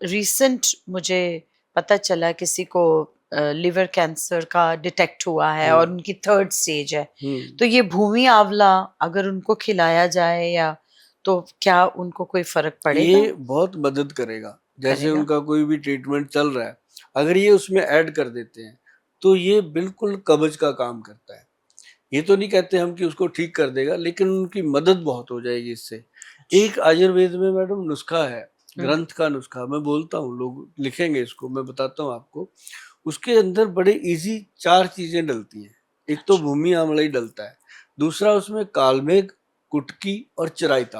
Recent मुझे पता चला किसी को लिवर कैंसर का डिटेक्ट हुआ है और उनकी 3rd स्टेज है, तो ये भूमि आंवला अगर उनको खिलाया जाए या तो क्या उनको कोई फर्क पड़ेगा? ये बहुत मदद करेगा। जैसे करेगा? उनका कोई भी ट्रीटमेंट चल रहा है, अगर ये उसमें ऐड कर देते हैं तो ये बिल्कुल कब्ज का काम करता है। ये तो नहीं कहते हम कि उसको ठीक कर देगा, लेकिन उनकी मदद बहुत हो जाएगी इससे। एक आयुर्वेद में मैडम नुस्खा है, ग्रंथ का नुस्खा, मैं बोलता हूँ, लोग लिखेंगे इसको, मैं बताता हूँ आपको। उसके अंदर बड़े इजी 4 चीजें डलती हैं। एक तो भूमि आंवला ही डलता है, दूसरा उसमें कालमेघ, कुटकी और चिरायता।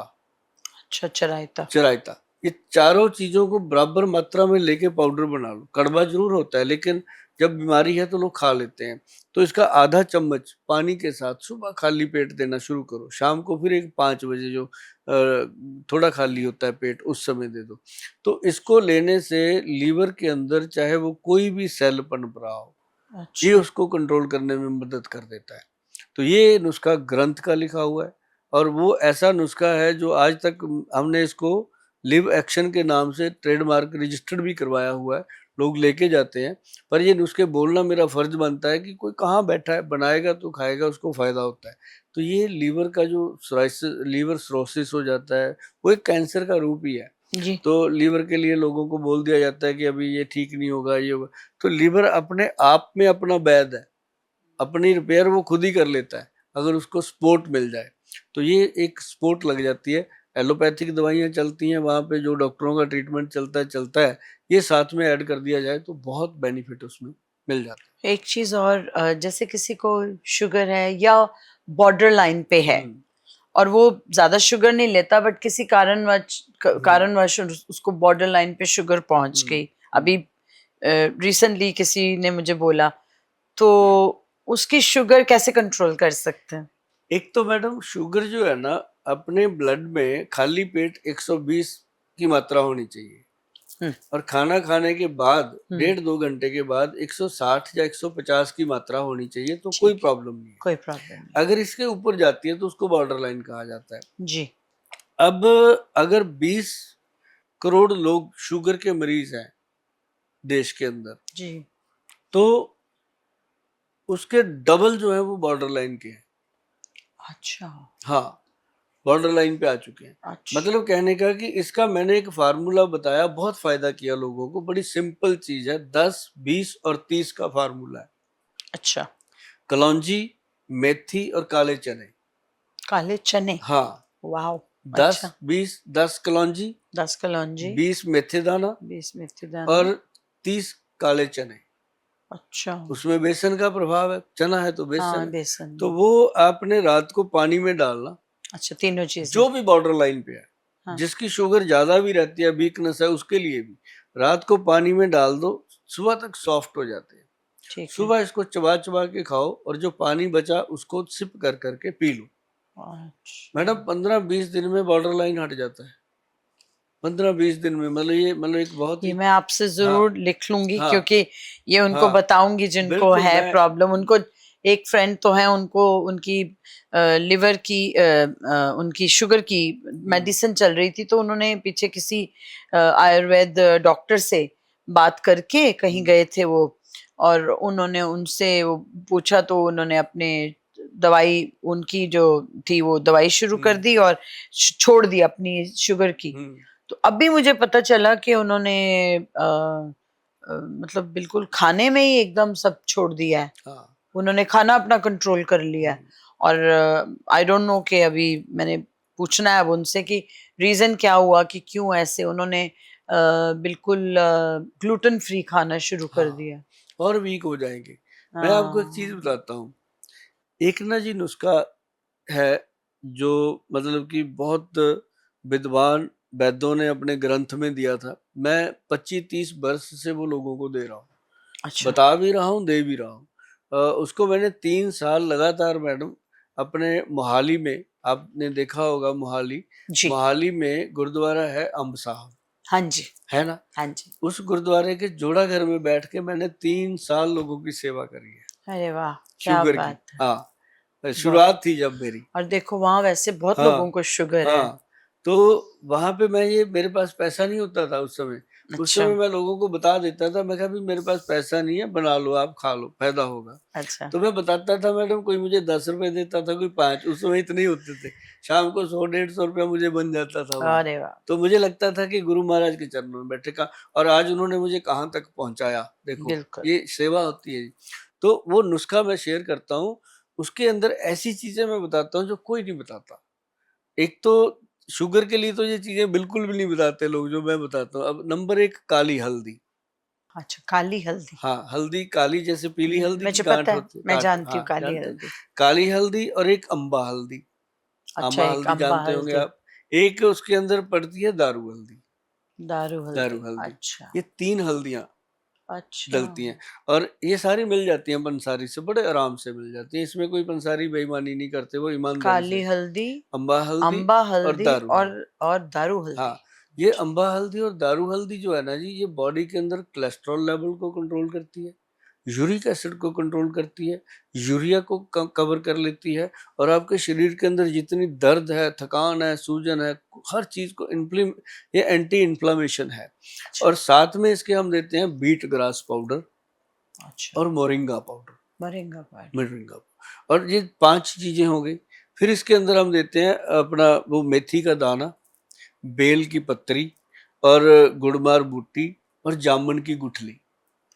अच्छा, चिरायता। चिरायता, ये चारों चीजों को बराबर मात्रा में लेके पाउडर बना लो। कड़वा जरूर होता है, लेकिन जब बीमारी है तो लोग खा लेते हैं। तो इसका आधा चम्मच पानी के साथ सुबह खाली पेट देना शुरू करो, शाम को फिर एक 5 बजे जो थोड़ा खाली होता है पेट, उस समय दे दो। तो इसको लेने से लीवर के अंदर चाहे वो कोई भी सेल पनप रहा हो, ये उसको कंट्रोल करने में मदद कर देता है। तो ये नुस्खा ग्रंथ का लिखा हुआ है, और वो ऐसा नुस्खा है जो आज तक हमने इसको लिव एक्शन के नाम से ट्रेडमार्क रजिस्टर्ड भी करवाया हुआ है। लोग लेके जाते हैं, पर ये नुस्खे बोलना मेरा फर्ज बनता है कि कोई कहाँ बैठा है, बनाएगा तो खाएगा, उसको फायदा होता है। तो ये लीवर का जो लीवर सिरोसिस हो जाता है, वो एक कैंसर का रूप ही है जी। तो लीवर के लिए लोगों को बोल दिया जाता है कि अभी ये ठीक नहीं होगा, ये होगा। तो लीवर अपने आप में अपना वैद है, अपनी रिपेयर वो खुद ही कर लेता है अगर उसको सपोर्ट मिल जाए। तो ये एक सपोर्ट लग जाती है। एलोपैथिक दवाइयाँ चलती हैं, वहाँ पे जो डॉक्टरों का ट्रीटमेंट चलता है, ये साथ में ऐड कर दिया जाए तो बहुत बेनिफिट उसमें मिल जाता है। एक चीज और, जैसे किसी को शुगर है या बॉर्डर लाइन पे है और वो ज्यादा शुगर नहीं लेता, बट किसी कारणवश उसको बॉर्डर लाइन पे शुगर पहुंच गई, अभी रिसेंटली किसी ने मुझे बोला, तो उसकी शुगर कैसे कंट्रोल कर सकते हैं? एक तो मैडम शुगर जो है ना, अपने ब्लड में खाली पेट 120 की मात्रा होनी चाहिए, और खाना खाने के बाद 1.5-2 घंटे के बाद 160 या 150 की मात्रा होनी चाहिए, तो कोई प्रॉब्लम नहीं है। कोई प्रॉब्लम नहीं। अगर इसके ऊपर जाती है तो उसको बॉर्डर लाइन कहा जाता है जी। अब अगर 20 करोड़ लोग शुगर के मरीज हैं देश के अंदर जी। तो उसके डबल जो है वो बॉर्डर लाइन के हैं। अच्छा। हाँ, बॉर्डर लाइन पे आ चुके हैं। अच्छा। मतलब कहने का कि इसका मैंने एक फार्मूला बताया, बहुत फायदा किया लोगों को। बड़ी सिंपल चीज है, 10, 20 और 30 का फार्मूला है। अच्छा। कलौंजी, मेथी और काले चने। काले चने? हाँ। वाओ। 10, अच्छा। 20, 10 कलौंजी, 10 कलौंजी, 20 मेथी दाना 20 मेथी दाना और 30 काले चने। अच्छा। उसमें बेसन का प्रभाव है, चना है तो बेसन हाँ, है। बेसन। तो वो आपने रात को पानी में डालना। अच्छा, तीनों चीजें। जो भी बॉर्डर लाइन पे है, हाँ। जिसकी शुगर ज्यादा भी रहती है, वीकनेस है, उसके लिए भी रात को पानी में डाल दो, सुबह तक सॉफ्ट हो जाते हैं। ठीक है। सुबह इसको चबा चबा के खाओ, और जो पानी बचा उसको सिप कर करके पी लो। अच्छा। मैडम 15-20 दिन में बॉर्डर लाइन हट जाता है। 15-20 दिन में, मतलब एक बहुत ये ही। मैं आपसे जरूर लिख लूंगी, हाँ, क्योंकि ये उनको हाँ, बताऊंगी जिनको बिल्कुल। है मैं प्रॉब्लम। उनको एक फ्रेंड तो है, उनको उनकी लिवर की उनकी शुगर की मेडिसिन चल रही थी, तो उन्होंने पीछे किसी आयुर्वेद डॉक्टर से बात करके कहीं गए थे वो, और उन्होंने उनसे वो पूछा, तो उन्होंने अपने दवाई उनकी जो थी वो दवाई शुरू कर दी और छोड़ दी अपनी शुगर की। तो अभी मुझे पता चला कि उन्होंने मतलब बिल्कुल खाने में ही एकदम सब छोड़ दिया है। हाँ। उन्होंने खाना अपना कंट्रोल कर लिया है। और आई डोंट नो कि अभी मैंने पूछना है अब उनसे कि रीजन क्या हुआ, कि क्यों ऐसे उन्होंने बिल्कुल ग्लूटेन फ्री खाना शुरू कर दिया। और वीक हो जाएंगे। मैं आपको एक चीज बताता हूँ। एक ना जी नुस्खा है जो मतलब कि बहुत विद्वान वैद्यों ने अपने ग्रंथ में दिया था। मैं 25-30 वर्ष से वो लोगों को दे रहा हूँ। अच्छा। बता भी रहा हूँ, दे भी रहा हूँ। उसको मैंने 3 साल लगातार मैडम अपने मोहाली में, आपने देखा होगा मोहाली, जी। मोहाली में गुरुद्वारा है अम्ब साहब, हाँ जी। है ना। हाँ जी। उस गुरुद्वारे के जोड़ा घर में बैठ के मैंने 3 साल लोगों की सेवा करी है, अरे वाह, क्या शुगर की। बात है। हाँ, शुरुआत थी जब मेरी। और देखो वहां वैसे बहुत हाँ, लोगों को शुगर है। हाँ। तो वहां पे मैं, ये मेरे पास पैसा नहीं होता था उस समय, उस अच्छा, समय मैं लोगों को बता देता था, मैं कहा भी मेरे पास पैसा नहीं है, बना लो आप, खा लो, फायदा होगा। अच्छा। तो मैं बताता था मैडम, कोई मुझे 10 रुपए देता था, कोई 5, उस समय इतने ही होते थे। शाम को 100-150 रुपया मुझे बन जाता था वहाँ। अरे वाह! तो मुझे लगता था कि गुरु महाराज के चरणों में बैठे का, और आज उन्होंने मुझे कहाँ तक पहुँचाया, देखो बिल्कुल। ये सेवा होती है। तो वो नुस्खा मैं शेयर करता हूँ, उसके अंदर ऐसी चीज़ें मैं बताता हूँ जो कोई नहीं बताता। एक तो शुगर के लिए तो ये चीज़ें बिल्कुल भी नहीं बताते लोग, जो मैं बताता हूँ। अब नंबर 1 काली हल्दी। अच्छा, काली हल्दी। हाँ, हल्दी काली, जैसे पीली हल्दी की मुझे गाँठ पता है, होती है, मैं जानती हूँ हाँ, काली जानते हैं? हल्दी। काली हल्दी और एक अम्बा हल्दी। अच्छा, अम्बा एक हल्दी अम्बा जानते होंगे हल्दी, आप। एक उसके अंदर पड़ती है दारू हल्दी, दारू दारू हल्दी। हल्दी। अच्छा, ये 3 हल्दियाँ अच्छा, डलती हैं, और ये सारी मिल जाती हैं पंसारी से, बड़े आराम से मिल जाती हैं। इसमें कोई पंसारी बेईमानी नहीं करते, वो ईमानदारी काली से। हल्दी, अम्बा हल्दी अम्बा और हल्दी दारू हल्दी। और दारू हल्दी। हाँ, ये अच्छा, अम्बा हल्दी और दारू हल्दी जो है ना जी, ये बॉडी के अंदर कोलेस्ट्रॉल लेवल को कंट्रोल करती है, यूरिक एसिड को कंट्रोल करती है, यूरिया को कवर कर लेती है, और आपके शरीर के अंदर जितनी दर्द है, थकान है, सूजन है, हर चीज को ये एंटी इन्फ्लामेशन है। अच्छा, और साथ में इसके हम देते हैं बीट ग्रास पाउडर अच्छा, और moringa powder. Moringa powder. Moringa, और ये 5 चीजें हो गई। फिर इसके अंदर हम देते हैं अपना वो मेथी का दाना, बेल की पत्री, और गुड़मार बूटी, और जामुन की गुठली।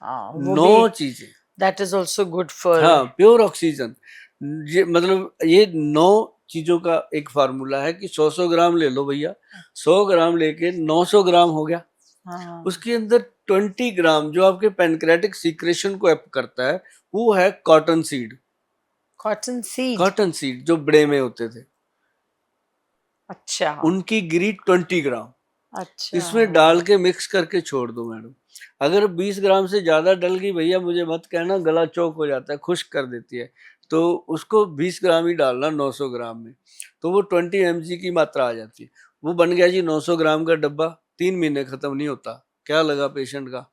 हाँ, वो 9 भी चीजें। That is also good for. हाँ, प्योर ऑक्सीजन। ये मतलब ये 9 चीजों का एक फार्मूला है कि 100-100 ग्राम ले लो भैया, 100 ग्राम लेके 900 ग्राम हो गया। हाँ, उसके अंदर 20 ग्राम जो आपके पैनक्रेटिक सीक्रेशन को अप करता है, वो है cotton seed. Cotton seed. Cotton seed जो बड़े में होते थे, अच्छा, उनकी गिरी 20 ग्राम अच्छा, इसमें डाल के मिक्स करके छोड़ दो मैडम। अगर 20 ग्राम से ज्यादा डल गई भैया, मुझे मत कहना, गला चौक हो जाता है, खुश्क कर देती है। तो उसको 20 ग्राम ही डालना 900 ग्राम में, तो वो 20 mg की मात्रा आ जाती है। वो बन गया जी 900 ग्राम का डब्बा, 3 महीने खत्म नहीं होता। क्या लगा पेशेंट का,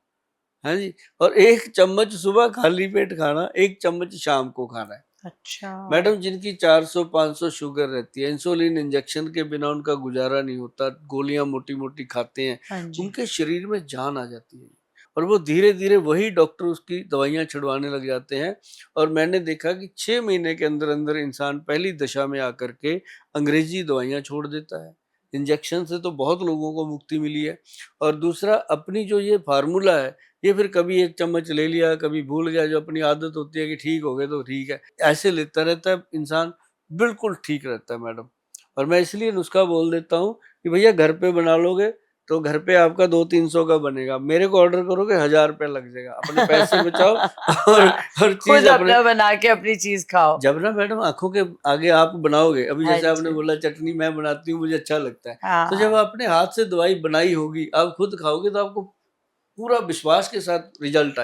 है जी। और 1 चम्मच सुबह खाली पेट खाना, 1 चम्मच शाम को खाना है। अच्छा, मैडम जिनकी 400-500 शुगर रहती है, इंसुलिन इंजेक्शन के बिना उनका गुजारा नहीं होता, गोलियां मोटी मोटी खाते हैं, हाँ जी, उनके शरीर में जान आ जाती है, और वो धीरे धीरे वही डॉक्टर उसकी दवाइयां छिड़वाने लग जाते हैं। और मैंने देखा कि 6 महीने के अंदर अंदर इंसान पहली दशा में आकर के अंग्रेजी दवाइयां छोड़ देता है। इंजेक्शन से तो बहुत लोगों को मुक्ति मिली है। और दूसरा, अपनी जो ये फार्मूला है, ये फिर कभी 1 चम्मच ले लिया, कभी भूल गया, जो अपनी आदत होती है कि ठीक हो गए तो ठीक है, ऐसे लेता रहता है इंसान, बिल्कुल ठीक रहता है मैडम। और मैं इसलिए नुस्खा बोल देता हूँ कि भैया घर पे बना लोगे तो घर पे आपका 200-300 का बनेगा, मेरे को ऑर्डर करोगे 1000 रुपया लग जाएगा, अपने पैसे बचाओ। और हर चीज खुद अपने, अपना बना के अपनी चीज खाओ। जब ना मैडम आंखों के आगे आप बनाओगे, अभी हाँ जैसे आपने जी, बोला चटनी मैं बनाती हूँ, मुझे अच्छा लगता है, तो जब हाँ। आपने हाथ से दवाई बनाई होगी, आप खुद खाओगे, तो आपको पूरा विश्वास के साथ रिजल्ट आएगा।